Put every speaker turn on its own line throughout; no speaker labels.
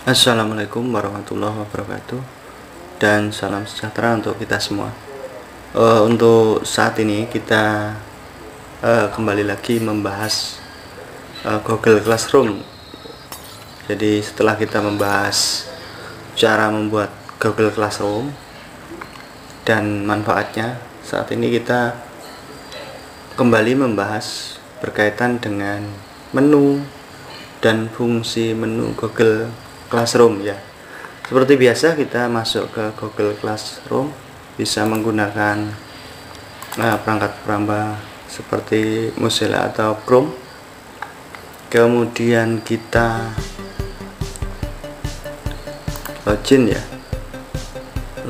Assalamualaikum warahmatullahi wabarakatuh, dan salam sejahtera untuk kita semua. Untuk saat ini kita kembali lagi membahas Google Classroom. Jadi setelah kita membahas cara membuat Google Classroom dan manfaatnya, saat ini kita kembali membahas berkaitan dengan menu dan fungsi menu Google Classroom ya. Seperti biasa kita masuk ke Google Classroom bisa menggunakan perangkat perambah seperti Mozilla atau Chrome. Kemudian kita login ya.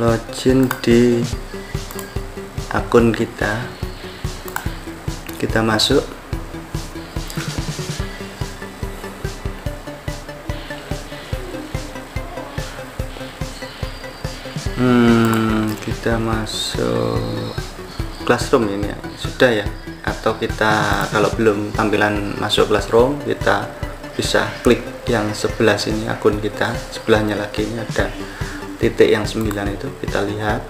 Login di akun kita. Kita masuk. Kita masuk Classroom ini ya, sudah ya. Atau kita kalau belum tampilan masuk Classroom, kita bisa klik yang sebelah sini akun kita, sebelahnya lagi ini ada titik yang 9 itu, kita lihat,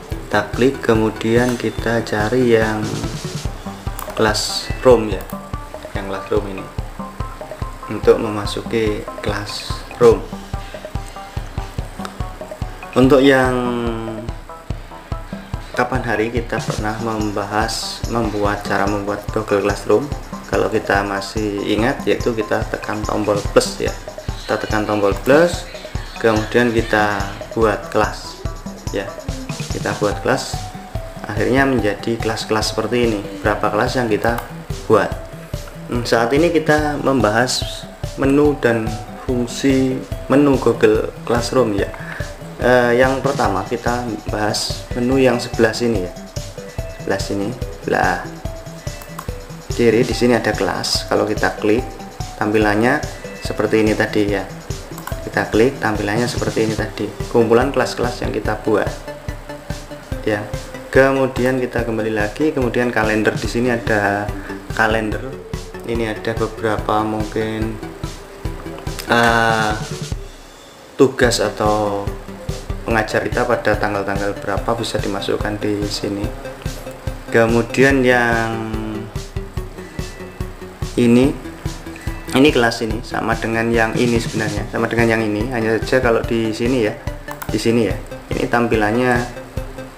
kita klik, kemudian kita cari yang Classroom ya, yang Classroom ini untuk memasuki Classroom. Untuk yang kapan hari kita pernah membahas cara membuat Google Classroom. Kalau kita masih ingat, yaitu kita tekan tombol plus ya. Kita tekan tombol plus, kemudian kita buat kelas ya. Kita buat kelas, akhirnya menjadi kelas-kelas seperti ini. Berapa kelas yang kita buat. Saat ini kita membahas menu dan fungsi menu Google Classroom ya. Yang pertama kita bahas menu yang sebelah sini ya, sebelah sini, sebelah kiri. Di sini ada kelas. Kalau kita klik, tampilannya seperti ini tadi ya. Kita klik, tampilannya seperti ini tadi, kumpulan kelas-kelas yang kita buat ya. Kemudian kita kembali lagi, kemudian kalender. Di sini ada kalender. Ini ada beberapa mungkin tugas atau pengajar kita pada tanggal-tanggal berapa bisa dimasukkan di sini. Kemudian yang ini kelas ini sama dengan yang ini, sebenarnya sama dengan yang ini, hanya saja kalau di sini ya, di sini ya, ini tampilannya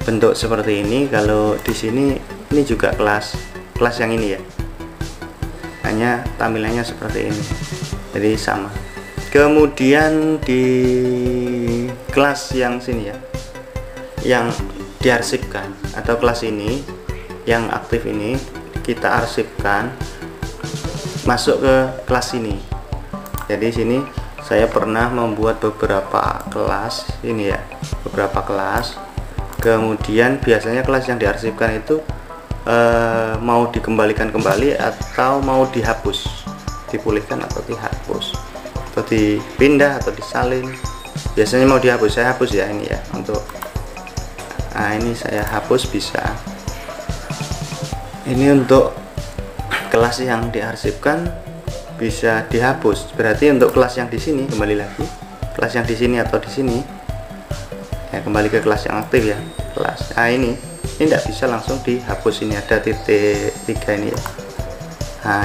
bentuk seperti ini. Kalau di sini ini juga kelas yang ini ya, hanya tampilannya seperti ini, jadi sama. Kemudian di kelas yang sini ya, yang diarsipkan, atau kelas ini yang aktif ini kita arsipkan masuk ke kelas ini. Jadi sini saya pernah membuat beberapa kelas ini ya, beberapa kelas. Kemudian biasanya kelas yang diarsipkan itu mau dikembalikan kembali atau mau dihapus, dipulihkan atau dihapus, atau dipindah atau disalin. Biasanya mau dihapus, saya hapus ya ini ya. Untuk ini saya hapus bisa. Ini untuk kelas yang diarsipkan bisa dihapus. Berarti untuk kelas yang di sini, kembali lagi kelas yang di sini atau di sini ya, kembali ke kelas yang aktif ya, kelas ini tidak bisa langsung dihapus. Ini ada titik 3 ini ya.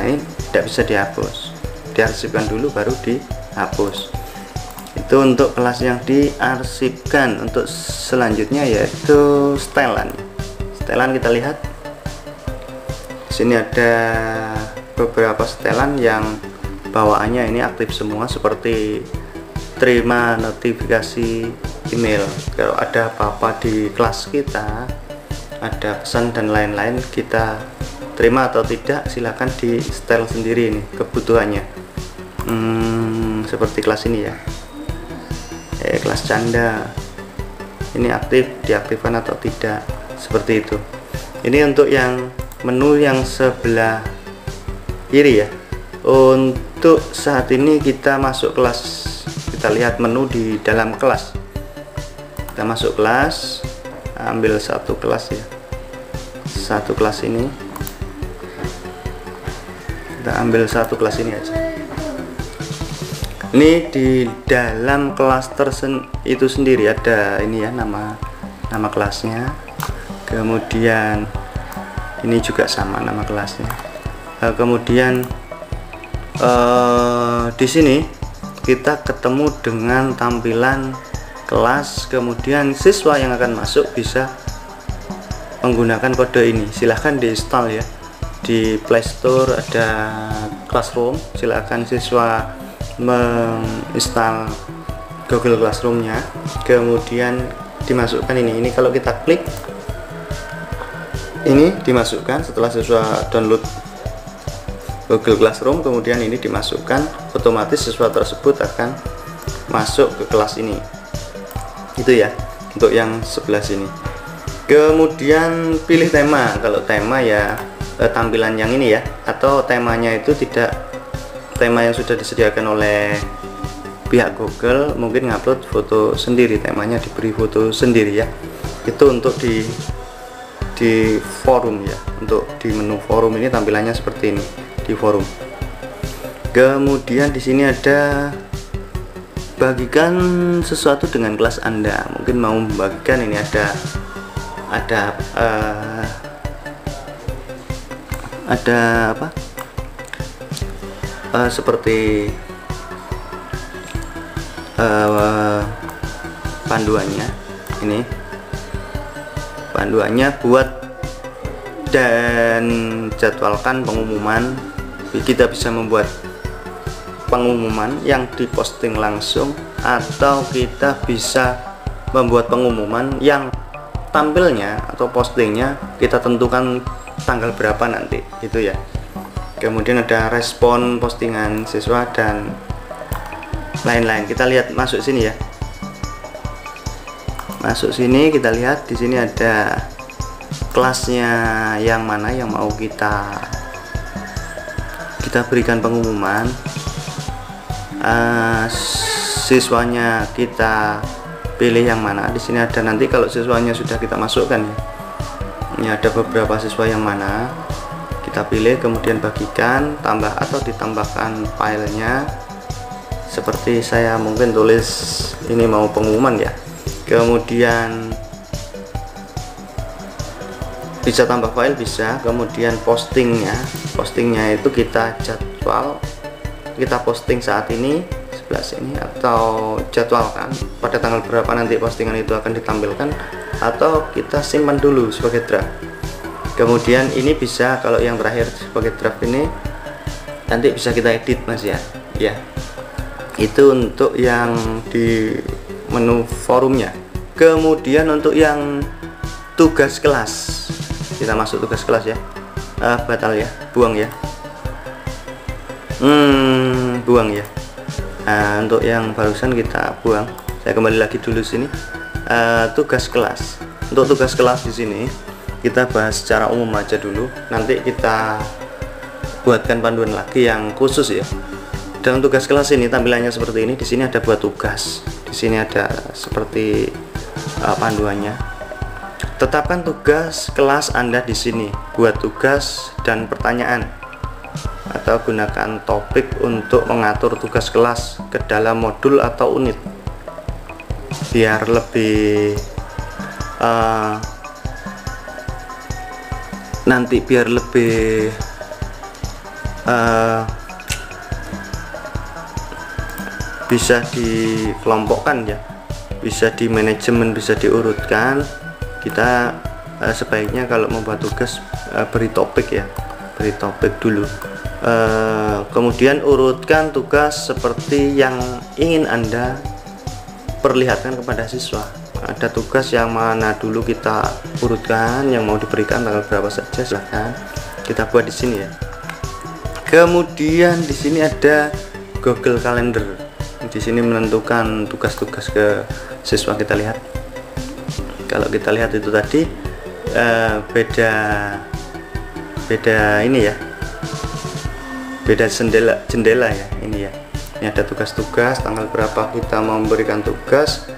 Ini tidak bisa dihapus, diarsipkan dulu baru dihapus. Itu untuk kelas yang diarsipkan. Untuk selanjutnya yaitu setelan. Setelan kita lihat di sini ada beberapa setelan yang bawaannya ini aktif semua, seperti terima notifikasi email. Kalau ada apa-apa di kelas kita, ada pesan dan lain-lain, kita terima atau tidak silahkan di setel sendiri ini kebutuhannya. Seperti kelas ini ya, kelas canda ini aktif, diaktifkan atau tidak, seperti itu. Ini untuk yang menu yang sebelah kiri ya. Untuk saat ini kita masuk kelas, kita lihat menu di dalam kelas. Kita masuk kelas, ambil satu kelas ya, satu kelas ini, kita ambil satu kelas ini aja. Ini di dalam kelas itu sendiri ada ini ya, nama kelasnya. Kemudian ini juga sama nama kelasnya. Kemudian di sini kita ketemu dengan tampilan kelas, kemudian siswa yang akan masuk bisa menggunakan kode ini. Silahkan diinstal ya, di Playstore ada Classroom, silahkan siswa menginstal Google Classroom-nya, kemudian dimasukkan ini kalau kita klik ini dimasukkan. Setelah siswa download Google Classroom, kemudian ini dimasukkan, otomatis siswa tersebut akan masuk ke kelas ini. Itu ya untuk yang sebelah sini. Kemudian pilih tema. Kalau tema ya tampilan yang ini ya, atau temanya itu tidak tema yang sudah disediakan oleh pihak Google, mungkin ngupload foto sendiri, temanya diberi foto sendiri ya. Itu untuk di forum ya, untuk di menu forum ini tampilannya seperti ini di forum. Kemudian di sini ada bagikan sesuatu dengan kelas Anda, mungkin mau membagikan ini ada apa seperti panduannya, ini panduannya buat dan jadwalkan pengumuman. Kita bisa membuat pengumuman yang diposting langsung, atau kita bisa membuat pengumuman yang tampilnya atau postingnya kita tentukan tanggal berapa nanti, itu ya. Kemudian ada respon postingan siswa dan lain-lain. Kita lihat masuk sini ya, masuk sini kita lihat di sini ada kelasnya yang mana yang mau kita berikan pengumuman. Siswanya kita pilih yang mana. Di sini ada nanti kalau siswanya sudah kita masukkan ya, ini ada beberapa siswa yang mana kita pilih, kemudian bagikan, tambah atau ditambahkan filenya. Seperti saya mungkin tulis ini mau pengumuman ya, kemudian bisa tambah file, bisa. Kemudian postingnya itu kita jadwal, kita posting saat ini sebelah sini, atau jadwalkan pada tanggal berapa nanti postingan itu akan ditampilkan, atau kita simpan dulu sebagai draft. Kemudian ini bisa, kalau yang terakhir sebagai draft ini nanti bisa kita edit mas ya. Itu untuk yang di menu forumnya. Kemudian untuk yang tugas kelas, kita masuk tugas kelas ya, batal ya, buang ya, buang ya. Untuk yang barusan kita buang. Saya kembali lagi dulu sini. Tugas kelas. Untuk tugas kelas di sini kita bahas secara umum aja dulu. Nanti kita buatkan panduan lagi yang khusus ya. Dalam tugas kelas ini tampilannya seperti ini. Di sini ada buat tugas. Di sini ada seperti panduannya. Tetapkan tugas kelas Anda di sini. Buat tugas dan pertanyaan, atau gunakan topik untuk mengatur tugas kelas ke dalam modul atau unit biar lebih bisa dikelompokkan ya, bisa di manajemen, bisa diurutkan. Kita sebaiknya kalau membuat tugas beri topik ya, beri topik dulu. Kemudian urutkan tugas seperti yang ingin Anda perlihatkan kepada siswa. Ada tugas yang mana dulu kita urutkan, yang mau diberikan tanggal berapa saja, silahkan kita buat di sini ya. Kemudian di sini ada Google Calendar. Di sini menentukan tugas-tugas ke siswa. Kita lihat. Kalau kita lihat itu tadi beda ini ya, beda jendela ya, ini ya. Ini ada tugas-tugas, tanggal berapa kita mau memberikan tugas,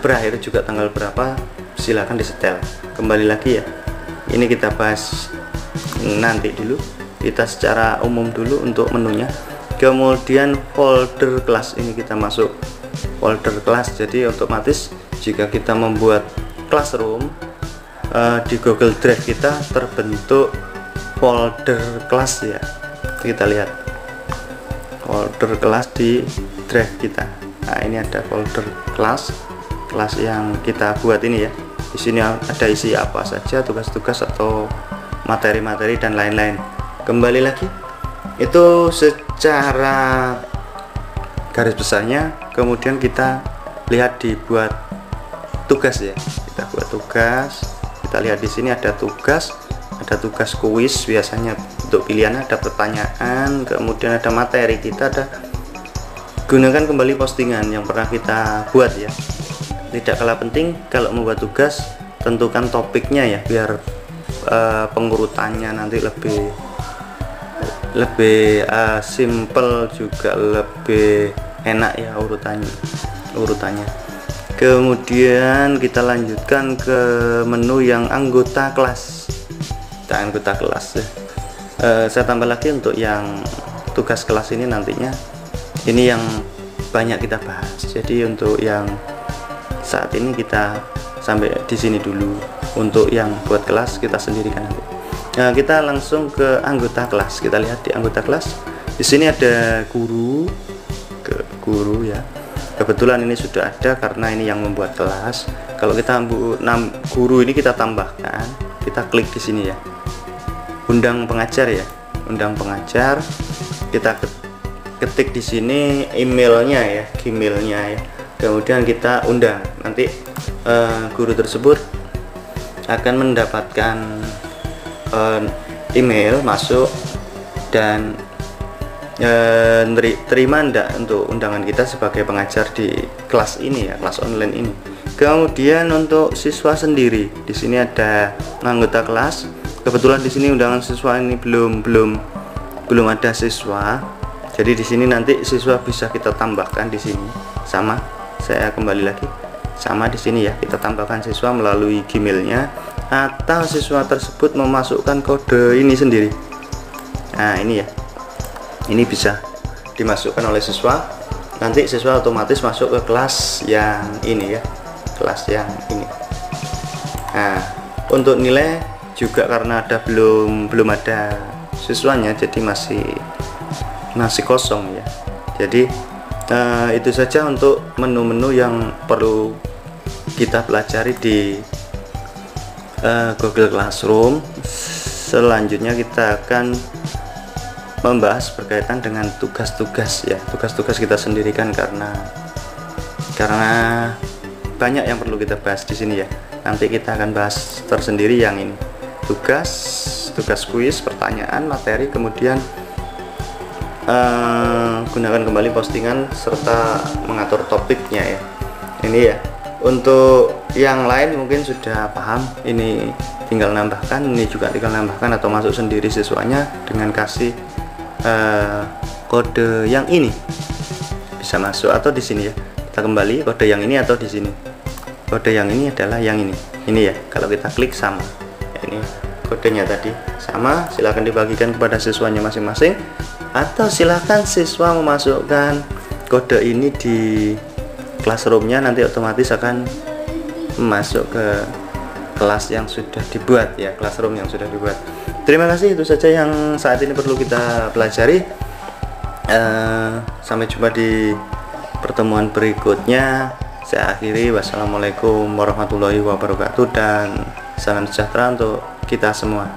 berakhir juga tanggal berapa, silakan disetel. Kembali lagi ya, ini kita bahas nanti dulu, kita secara umum dulu untuk menunya. Kemudian folder kelas, ini kita masuk folder kelas. Jadi otomatis jika kita membuat classroom di Google Drive kita terbentuk folder kelas ya. Kita lihat folder kelas di Drive kita. Nah, ini ada folder kelas yang kita buat ini ya. Di sini ada isi apa saja, tugas-tugas atau materi-materi dan lain-lain. Kembali lagi, itu secara garis besarnya. Kemudian kita lihat dibuat tugas ya. Kita buat tugas. Kita lihat di sini ada tugas kuis, biasanya untuk pilihan ada pertanyaan, kemudian ada materi. Kita ada gunakan kembali postingan yang pernah kita buat ya. Tidak kalah penting kalau membuat tugas, tentukan topiknya ya, biar pengurutannya nanti lebih simple, juga lebih enak ya urutannya. Kemudian kita lanjutkan ke menu yang anggota kelas. Saya tambah lagi untuk yang tugas kelas ini nantinya, ini yang banyak kita bahas. Jadi untuk yang saat ini kita sampai di sini dulu. Untuk yang buat kelas kita sendirikan nanti. Nah, kita langsung ke anggota kelas. Kita lihat di anggota kelas. Di sini ada guru ya. Kebetulan ini sudah ada karena ini yang membuat kelas. Kalau kita guru ini kita tambahkan, kita klik di sini ya. Undang pengajar ya. Undang pengajar. Kita ketik di sini emailnya ya, Gmailnya ya. Kemudian kita undang. Nanti guru tersebut akan mendapatkan email masuk dan terima ndak untuk undangan kita sebagai pengajar di kelas ini ya, kelas online ini. Kemudian untuk siswa sendiri, di sini ada anggota kelas. Kebetulan di sini undangan siswa ini belum ada siswa. Jadi di sini nanti siswa bisa kita tambahkan di sini. Sama, saya kembali lagi. Sama di sini ya, kita tambahkan siswa melalui Gmailnya, atau siswa tersebut memasukkan kode ini sendiri. Nah, ini ya. Ini bisa dimasukkan oleh siswa. Nanti siswa otomatis masuk ke kelas yang ini ya. Kelas yang ini. Nah, untuk nilai juga karena belum ada siswanya, jadi masih kosong ya. Jadi itu saja untuk menu-menu yang perlu kita pelajari di Google Classroom. Selanjutnya kita akan membahas berkaitan dengan tugas-tugas ya. Tugas-tugas kita sendirikan karena banyak yang perlu kita bahas di sini ya. Nanti kita akan bahas tersendiri yang ini. Tugas kuis, pertanyaan, materi, kemudian gunakan kembali postingan serta mengatur topiknya ya. Ini ya. Untuk yang lain mungkin sudah paham. Ini tinggal nambahkan, ini juga tinggal nambahkan atau masuk sendiri siswanya dengan kasih kode yang ini. Bisa masuk atau di sini ya. Kita kembali kode yang ini atau di sini. Kode yang ini adalah yang ini. Ini ya. Kalau kita klik sama. Ini kodenya tadi sama, silahkan dibagikan kepada siswanya masing-masing, atau silahkan siswa memasukkan kode ini di classroomnya, nanti otomatis akan masuk ke kelas yang sudah dibuat ya, classroom yang sudah dibuat. Terima kasih, itu saja yang saat ini perlu kita pelajari. Sampai jumpa di pertemuan berikutnya. Saya akhiri, wassalamualaikum warahmatullahi wabarakatuh, dan salam sejahtera untuk kita semua.